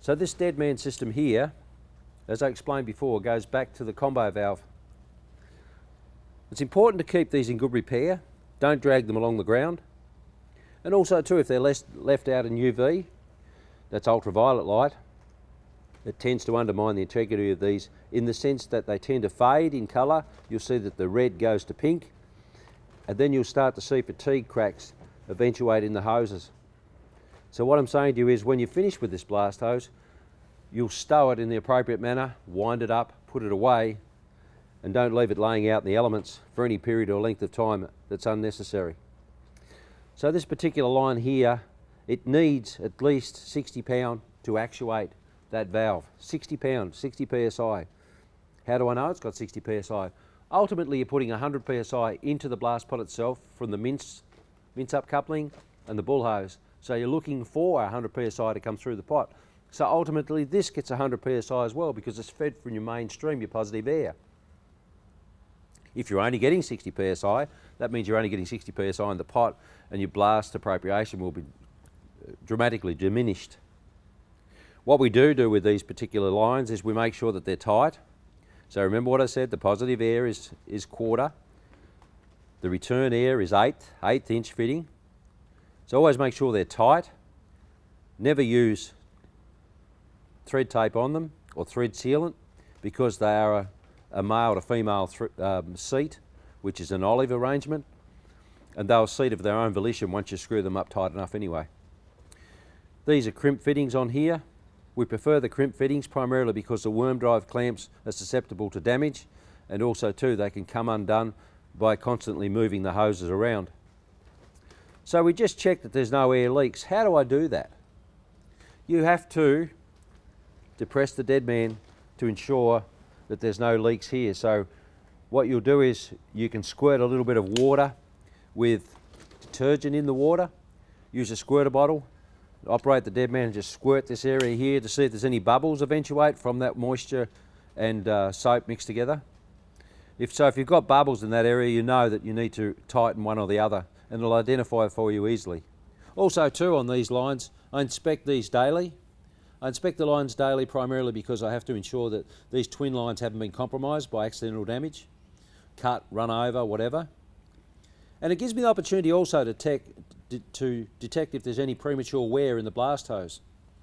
So this Deadman system here, as I explained before, goes back to the combo valve. It's important to keep these in good repair. Don't drag them along the ground. And also too, if they're left out in UV, that's ultraviolet light, it tends to undermine the integrity of these in the sense that they tend to fade in colour. You'll see that the red goes to pink, and then you'll start to see fatigue cracks eventuate in the hoses. So what I'm saying to you is when you finish with this blast hose, you'll stow it in the appropriate manner, wind it up, put it away, and don't leave it laying out in the elements for any period or length of time that's unnecessary. So this particular line here, it needs at least 60 pound to actuate that valve. 60 pounds, 60 psi. How do I know it's got 60 psi? Ultimately, you're putting 100 psi into the blast pot itself from the mince up coupling and the bull hose. So you're looking for 100 psi to come through the pot. So ultimately, this gets 100 psi as well because it's fed from your mainstream, your positive air. If you're only getting 60 psi, that means you're only getting 60 psi in the pot, and your blast appropriation will be dramatically diminished. What we do with these particular lines is we make sure that they're tight. So remember what I said, the positive air is quarter, the return air is eighth inch fitting. So always make sure they're tight. Never use thread tape on them or thread sealant because they are a male to female seat, which is an olive arrangement, and they'll seat of their own volition once you screw them up tight enough anyway. These are crimp fittings on here. We prefer the crimp fittings primarily because the worm drive clamps are susceptible to damage, and also too they can come undone by constantly moving the hoses around. So we just check that there's no air leaks. How do I do that? You have to depress the Deadman to ensure that there's no leaks here. So what you'll do is you can squirt a little bit of water with detergent in the water, use a squirter bottle, operate the Deadman and just squirt this area here to see if there's any bubbles eventuate from that moisture and soap mixed together. If you've got bubbles in that area, you know that you need to tighten one or the other, and it'll identify it for you easily. Also too, on these lines, I inspect these daily. I inspect the lines daily primarily because I have to ensure that these twin lines haven't been compromised by accidental damage, cut, run over, whatever. And it gives me the opportunity also to detect if there's any premature wear in the blast hose.